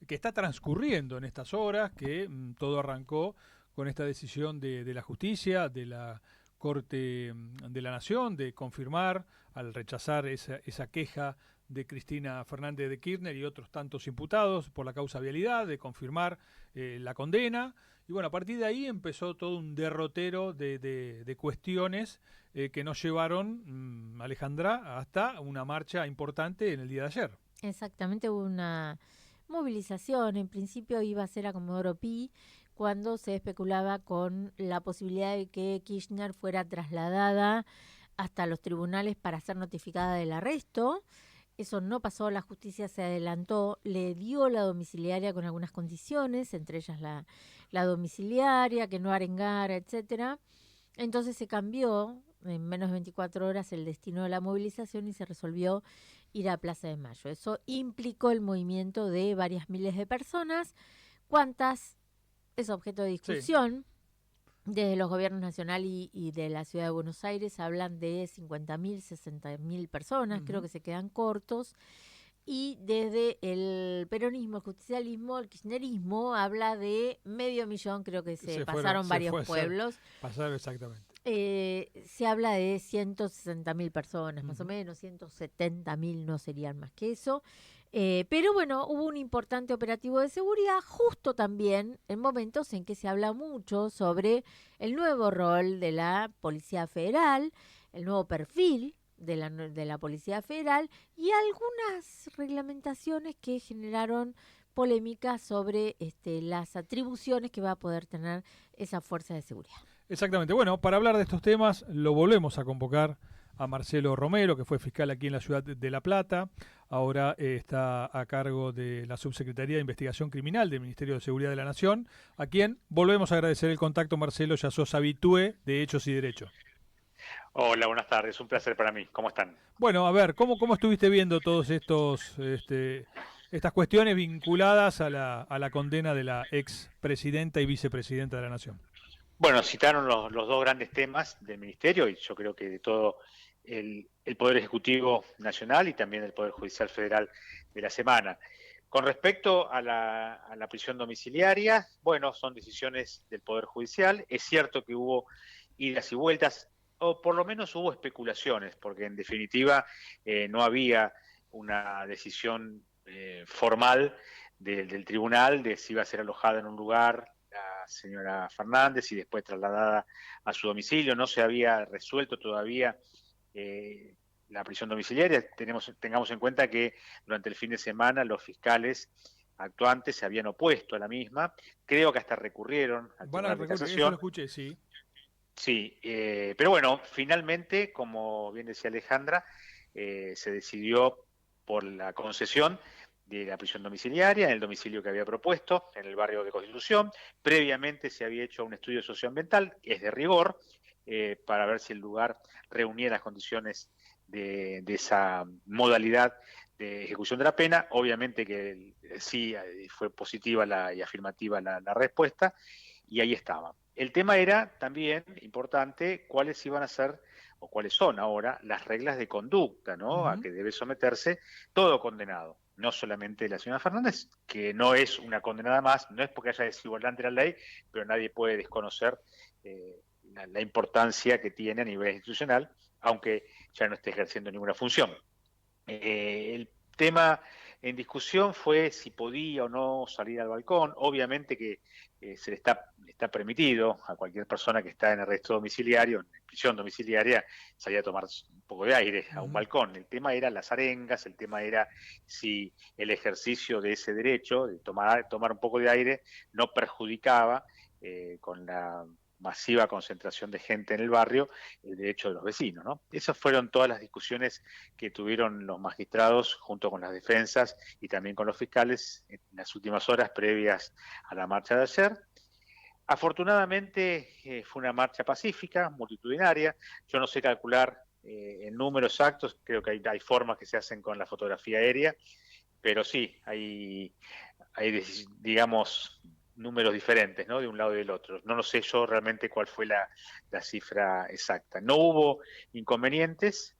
que está transcurriendo en estas horas, que todo arrancó con esta decisión de la justicia, de la Corte de la Nación, de confirmar, al rechazar esa queja de Cristina Fernández de Kirchner y otros tantos imputados por la causa vialidad, de confirmar la condena. Y bueno, a partir de ahí empezó todo un derrotero de cuestiones que nos llevaron, Alejandra, hasta una marcha importante en el día de ayer. Exactamente, hubo una movilización. En principio iba a ser a Comodoro Pi, cuando se especulaba con la posibilidad de que Kirchner fuera trasladada hasta los tribunales para ser notificada del arresto. Eso no pasó, la justicia se adelantó, le dio la domiciliaria con algunas condiciones, entre ellas la domiciliaria, que no arengara, etcétera. Entonces se cambió en menos de 24 horas el destino de la movilización y se resolvió ir a Plaza de Mayo. Eso implicó el movimiento de varias miles de personas. ¿Cuántas? Es objeto de Sí. discusión. Desde los gobiernos nacional y de la ciudad de Buenos Aires hablan de 50.000, 60.000 personas, creo Ujú. que se quedan cortos. Y desde el peronismo, el justicialismo, el kirchnerismo habla de 500.000, creo que se pasaron Se varios fue a hacer, pueblos. pasar exactamente. Se habla de 160.000 personas, más o Ujú. menos, 170.000 no serían más que eso. Pero bueno, hubo un importante operativo de seguridad, justo también en momentos en que se habla mucho sobre el nuevo rol de la Policía Federal, el nuevo perfil de la Policía Federal y algunas reglamentaciones que generaron polémica sobre las atribuciones que va a poder tener esa fuerza de seguridad. Exactamente. Bueno, para hablar de estos temas, lo volvemos a convocar a Marcelo Romero, que fue fiscal aquí en la ciudad de La Plata. Ahora está a cargo de la Subsecretaría de Investigación Criminal del Ministerio de Seguridad de la Nación, a quien volvemos a agradecer el contacto, Marcelo. Ya sos habitué de Hechos y Derecho. Hola, buenas tardes. Un placer para mí. ¿Cómo están? Bueno, a ver, ¿cómo estuviste viendo todos estas cuestiones vinculadas a a la condena de la ex presidenta y vicepresidenta de la Nación? Bueno, citaron los dos grandes temas del Ministerio y yo creo que de todo el Poder Ejecutivo Nacional y también el Poder Judicial Federal de la semana. Con respecto a la prisión domiciliaria, bueno, son decisiones del Poder Judicial. Es cierto que hubo idas y vueltas, o por lo menos hubo especulaciones, porque en definitiva no había una decisión formal del tribunal de si iba a ser alojada en un lugar la señora Fernández y después trasladada a su domicilio. No se había resuelto todavía eh, la prisión domiciliaria. Tengamos en cuenta que durante el fin de semana los fiscales actuantes se habían opuesto a la misma. Creo que hasta recurrieron al Van a Tribunal de recurrir, eso lo Casación. escuché, sí. Sí, pero bueno, finalmente, como bien decía Alejandra, se decidió por la concesión de la prisión domiciliaria en el domicilio que había propuesto, en el barrio de Constitución. Previamente se había hecho un estudio socioambiental, que es de rigor, para ver si el lugar reunía las condiciones de esa modalidad de ejecución de la pena. Obviamente que sí fue positiva y afirmativa la respuesta, y ahí estaba. El tema era también importante cuáles iban a ser o cuáles son ahora las reglas de conducta, ¿no? A Ujú. que debe someterse todo condenado, no solamente la señora Fernández, que no es una condenada más, no es porque haya desigualdad ante la ley, pero nadie puede desconocer la importancia que tiene a nivel institucional, aunque ya no esté ejerciendo ninguna función. El tema en discusión fue si podía o no salir al balcón. Obviamente que está permitido a cualquier persona que está en arresto domiciliario, en prisión domiciliaria, salir a tomar un poco de aire a un Ujú. balcón. El tema era las arengas, el tema era si el ejercicio de ese derecho, de tomar un poco de aire, no perjudicaba con la masiva concentración de gente en el barrio, el derecho de los vecinos, ¿no? Esas fueron todas las discusiones que tuvieron los magistrados junto con las defensas y también con los fiscales en las últimas horas previas a la marcha de ayer. Afortunadamente fue una marcha pacífica, multitudinaria. Yo no sé calcular el número exacto, creo que hay formas que se hacen con la fotografía aérea, pero sí, hay digamos, números diferentes, ¿no? De un lado y del otro. No lo sé yo realmente cuál fue la cifra exacta. No hubo inconvenientes,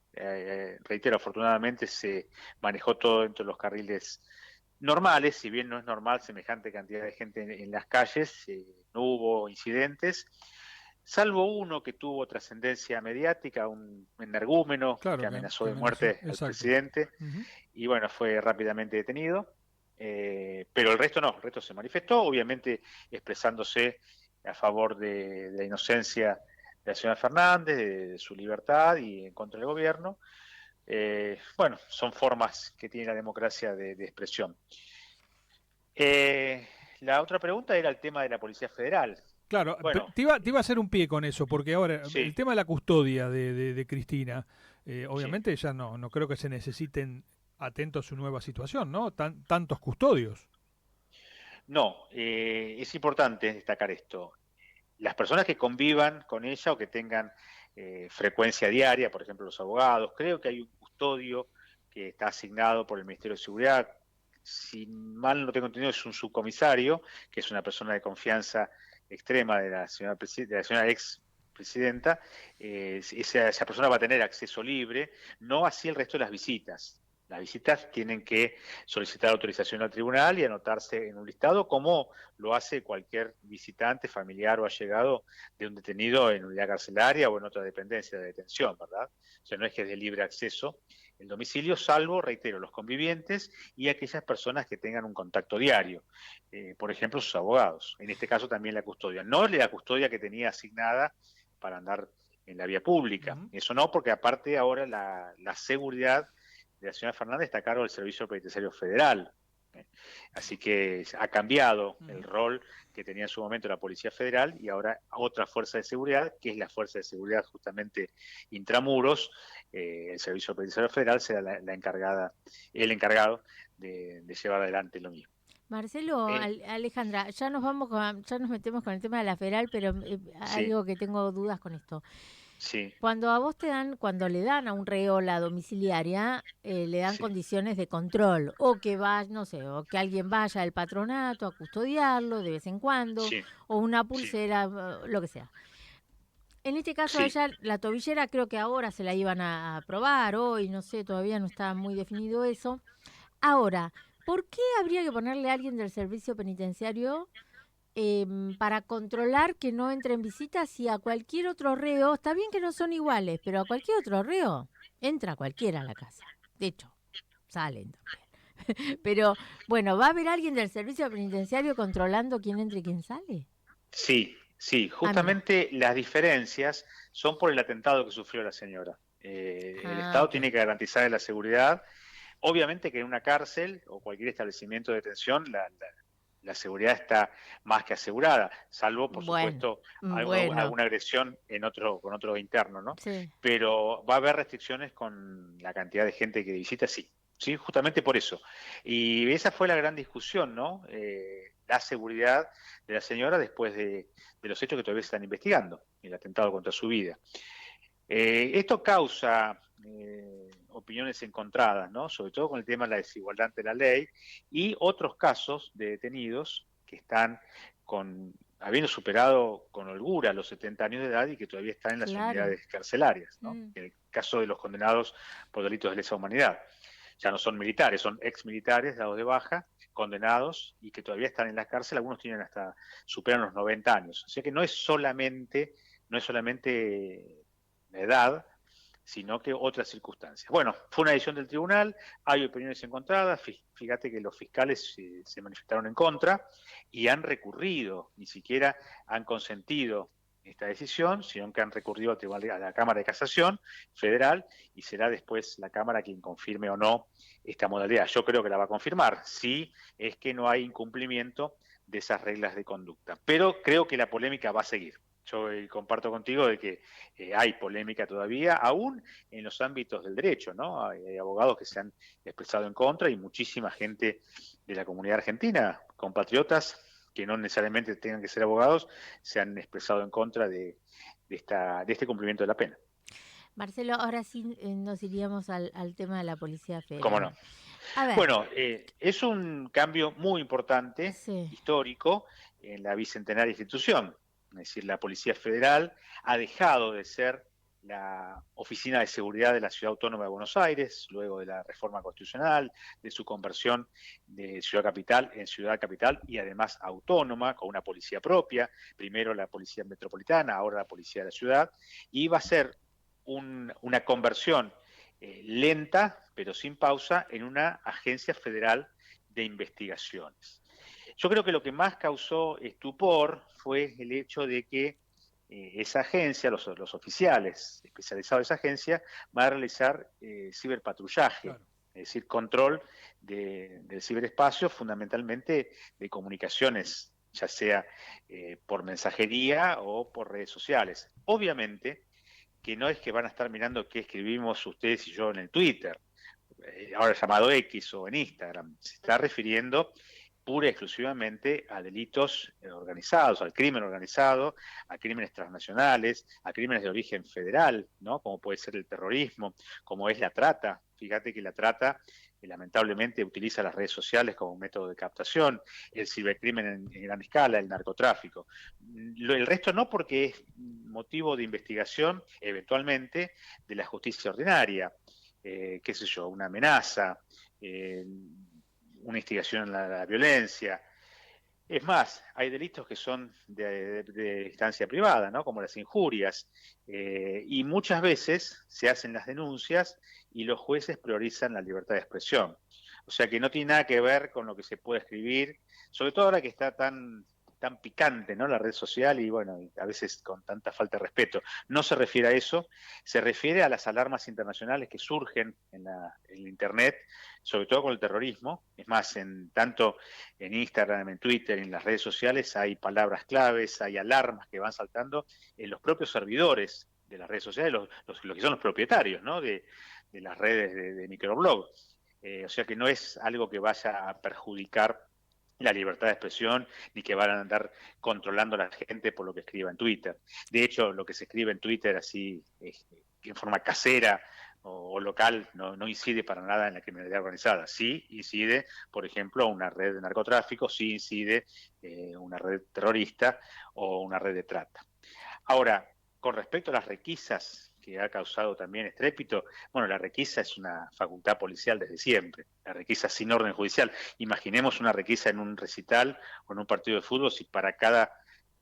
reitero, afortunadamente se manejó todo dentro de los carriles normales, si bien no es normal semejante cantidad de gente en las calles, no hubo incidentes, salvo uno que tuvo trascendencia mediática, un energúmeno que Claro, amenazó que de amenazó, muerte al exacto. presidente Ujú. y bueno, fue rápidamente detenido. Pero el resto no, el resto se manifestó, obviamente expresándose a favor de la inocencia de la señora Fernández, de su libertad y en contra del gobierno. Bueno, son formas que tiene la democracia de expresión. Eh, la otra pregunta era el tema de la Policía Federal. Claro, Bueno, te iba a hacer un pie con eso, porque ahora el sí, tema de la custodia de Cristina, sí. obviamente ya no creo que se necesiten atentos a su nueva situación, ¿no? Tantos custodios. No, es importante destacar esto. Las personas que convivan con ella o que tengan frecuencia diaria, por ejemplo los abogados, creo que hay un custodio que está asignado por el Ministerio de Seguridad, si mal no tengo entendido es un subcomisario, que es una persona de confianza extrema de la señora ex presidenta, esa persona va a tener acceso libre, no así el resto de las visitas. Las visitas tienen que solicitar autorización al tribunal y anotarse en un listado, como lo hace cualquier visitante, familiar o allegado de un detenido en unidad carcelaria o en otra dependencia de detención, ¿verdad? O sea, no es que es de libre acceso el domicilio, salvo, reitero, los convivientes y aquellas personas que tengan un contacto diario, por ejemplo, sus abogados. En este caso también la custodia. No la custodia que tenía asignada para andar en la vía pública. Ujú. Eso no, porque aparte ahora la seguridad de la señora Fernández está a cargo del Servicio Penitenciario Federal. Así que ha cambiado el Ujú. rol que tenía en su momento la Policía Federal y ahora otra fuerza de seguridad, que es la fuerza de seguridad justamente intramuros. El Servicio Penitenciario Federal será la encargada, el encargado de llevar adelante lo mismo. Marcelo, Eh, Alejandra, ya nos ya nos metemos con el tema de la federal, pero sí, algo que tengo dudas con esto. sí, Cuando a vos cuando le dan a un reo la domiciliaria, le dan sí, condiciones de control, o que va, no sé, o que alguien vaya al patronato a custodiarlo de vez en cuando, sí, o una sí, pulsera, lo que sea. En este caso, a sí. ella, la tobillera creo que ahora se la iban a probar, hoy, no sé, todavía no está muy definido eso. Ahora, ¿por qué habría que ponerle a alguien del servicio penitenciario para controlar que no entren visitas y a cualquier otro reo, está bien que no son iguales, pero a cualquier otro reo entra cualquiera a la casa? De hecho, salen también. Pero bueno, ¿va a haber alguien del servicio penitenciario controlando quién entra y quién sale? Sí, sí, Ah, mira. justamente las diferencias son por el atentado que sufrió la señora. El Ah, Estado ok. tiene que garantizar la seguridad. Obviamente que en una cárcel o cualquier establecimiento de detención la seguridad está más que asegurada, salvo, por Bueno, supuesto, bueno, alguna agresión con otro interno, ¿no? sí, Pero va a haber restricciones con la cantidad de gente que visita, sí, sí, justamente por eso. Y esa fue la gran discusión, ¿no? La seguridad de la señora después de los hechos que todavía se están investigando, el atentado contra su vida. Esto causa opiniones encontradas, ¿no? Sobre todo con el tema de la desigualdad ante la ley y otros casos de detenidos que están habiendo superado con holgura los 70 años de edad y que todavía están en las claro. unidades carcelarias, ¿no? Mm. En el caso de los condenados por delitos de lesa humanidad. Ya no son militares, son exmilitares dados de baja, condenados y que todavía están en la cárcel, algunos tienen superan los 90 años. O sea que no es solamente la edad, sino que otras circunstancias. Bueno, fue una decisión del tribunal, hay opiniones encontradas, fíjate que los fiscales se manifestaron en contra y han recurrido, ni siquiera han consentido esta decisión, sino que han recurrido a la Cámara de Casación Federal y será después la Cámara quien confirme o no esta modalidad. Yo creo que la va a confirmar, si es que no hay incumplimiento de esas reglas de conducta. Pero creo que la polémica va a seguir. Yo comparto contigo de que hay polémica todavía, aún en los ámbitos del derecho, ¿no? Hay abogados que se han expresado en contra y muchísima gente de la comunidad argentina, compatriotas que no necesariamente tengan que ser abogados, se han expresado en contra de este cumplimiento de la pena. Marcelo, ahora sí nos iríamos al tema de la Policía ¿Cómo no? Federal. A ver, Bueno, es un cambio muy importante, sí, histórico, en la bicentenaria institución. Es decir, la Policía Federal ha dejado de ser la Oficina de Seguridad de la Ciudad Autónoma de Buenos Aires, luego de la reforma constitucional, de su conversión de ciudad capital en ciudad capital y además autónoma, con una policía propia, primero la policía metropolitana, ahora la policía de la ciudad, y va a ser una conversión lenta, pero sin pausa, en una agencia federal de investigaciones. Yo creo que lo que más causó estupor fue el hecho de que esa agencia, los oficiales especializados de esa agencia, van a realizar ciberpatrullaje, Claro. es decir, control del ciberespacio, fundamentalmente de comunicaciones, ya sea por mensajería o por redes sociales. Obviamente que no es que van a estar mirando qué escribimos ustedes y yo en el Twitter, ahora llamado X o en Instagram, se está refiriendo pura y exclusivamente a delitos organizados, al crimen organizado, a crímenes transnacionales, a crímenes de origen federal, ¿no? Como puede ser el terrorismo, como es la trata. Fíjate que la trata lamentablemente utiliza las redes sociales como método de captación, el cibercrimen en gran escala, el narcotráfico. El resto no, porque es motivo de investigación eventualmente de la justicia ordinaria, qué sé yo, una amenaza, una instigación a la violencia. Es más, hay delitos que son de instancia privada, ¿no? Como las injurias, y muchas veces se hacen las denuncias y los jueces priorizan la libertad de expresión. O sea que no tiene nada que ver con lo que se puede escribir, sobre todo ahora que está tan picante, ¿no? La red social y bueno, a veces con tanta falta de respeto. No se refiere a eso, se refiere a las alarmas internacionales que surgen en Internet, sobre todo con el terrorismo. Es más, tanto en Instagram, en Twitter, en las redes sociales hay palabras claves, hay alarmas que van saltando en los propios servidores de las redes sociales, los que son los propietarios, ¿no? de las redes de microblog. O sea que no es algo que vaya a perjudicar la libertad de expresión, ni que van a andar controlando a la gente por lo que escriba en Twitter. De hecho, lo que se escribe en Twitter así, en forma casera o local, no incide para nada en la criminalidad organizada. Sí incide, por ejemplo, una red de narcotráfico, sí incide una red terrorista o una red de trata. Ahora, con respecto a las requisas, que ha causado también estrépito, bueno, la requisa es una facultad policial desde siempre, la requisa sin orden judicial. Imaginemos una requisa en un recital o en un partido de fútbol si para cada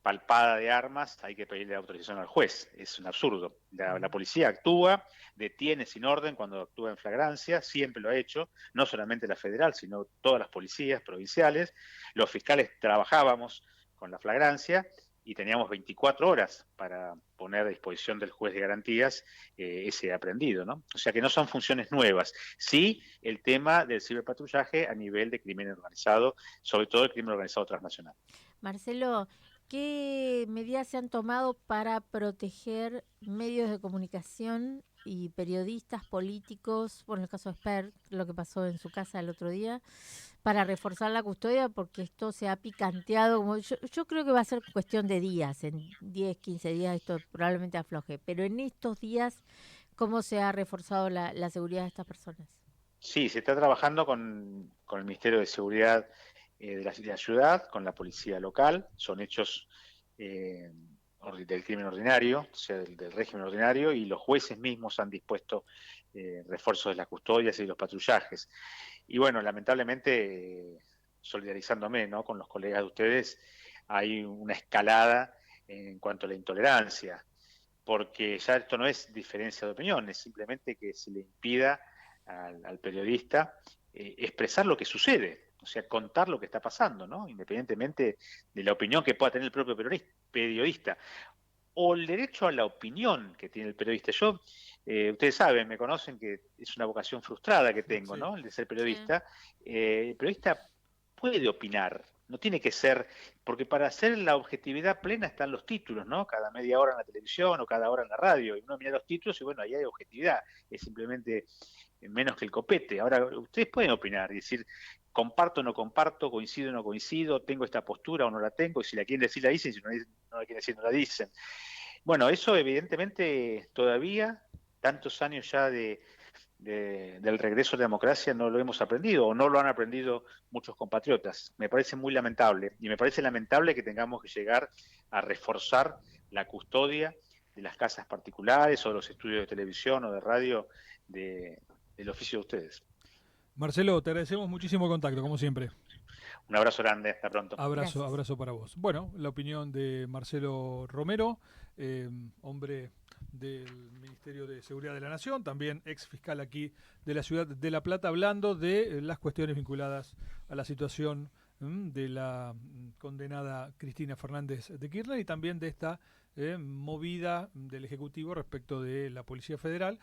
palpada de armas hay que pedirle autorización al juez. Es un absurdo. La policía actúa, detiene sin orden cuando actúa en flagrancia, siempre lo ha hecho, no solamente la federal, sino todas las policías provinciales. Los fiscales trabajábamos con la flagrancia y teníamos 24 horas para poner a disposición del juez de garantías ese aprendido, ¿no? O sea que no son funciones nuevas. Sí, el tema del ciberpatrullaje a nivel de crimen organizado, sobre todo el crimen organizado transnacional. Marcelo, ¿qué medidas se han tomado para proteger medios de comunicación y periodistas políticos, por el caso de Esper, lo que pasó en su casa el otro día, para reforzar la custodia? Porque esto se ha picanteado, como yo creo que va a ser cuestión de días, en 10, 15 días esto probablemente afloje, pero en estos días, ¿cómo se ha reforzado la seguridad de estas personas? Sí, se está trabajando con el Ministerio de Seguridad de la ciudad, con la policía local. Son hechos del crimen ordinario, o sea, del régimen ordinario, y los jueces mismos han dispuesto refuerzos de las custodias y los patrullajes. Y bueno, lamentablemente, solidarizándome, ¿no?, con los colegas de ustedes, hay una escalada en cuanto a la intolerancia, porque ya esto no es diferencia de opinión, es simplemente que se le impida al periodista expresar lo que sucede, o sea, contar lo que está pasando, ¿no? Independientemente de la opinión que pueda tener el propio periodista, o el derecho a la opinión que tiene el periodista. Yo, ustedes saben, me conocen que es una vocación frustrada que tengo, Sí. ¿no? El de ser Sí. periodista. El periodista puede opinar, no tiene que ser, porque para hacer la objetividad plena están los títulos, ¿no? Cada media hora en la televisión o cada hora en la radio, y uno mira los títulos y bueno, ahí hay objetividad, es simplemente menos que el copete. Ahora, ustedes pueden opinar y decir, comparto o no comparto, coincido o no coincido, tengo esta postura o no la tengo, y si la quieren decir la dicen, si no la quieren decir no la dicen. Bueno, eso evidentemente todavía, tantos años ya del regreso a la democracia, no lo hemos aprendido o no lo han aprendido muchos compatriotas. Me parece muy lamentable y me parece lamentable que tengamos que llegar a reforzar la custodia las casas particulares o de los estudios de televisión o de radio del oficio de ustedes. Marcelo, te agradecemos muchísimo el contacto, como siempre. Un abrazo grande, hasta pronto. Abrazo, Gracias. abrazo para vos. Bueno, la opinión de Marcelo Romero, hombre del Ministerio de Seguridad de la Nación, también ex fiscal aquí de la ciudad de La Plata, hablando de las cuestiones vinculadas a la situación de la condenada Cristina Fernández de Kirchner y también de esta movida del Ejecutivo respecto de la Policía Federal.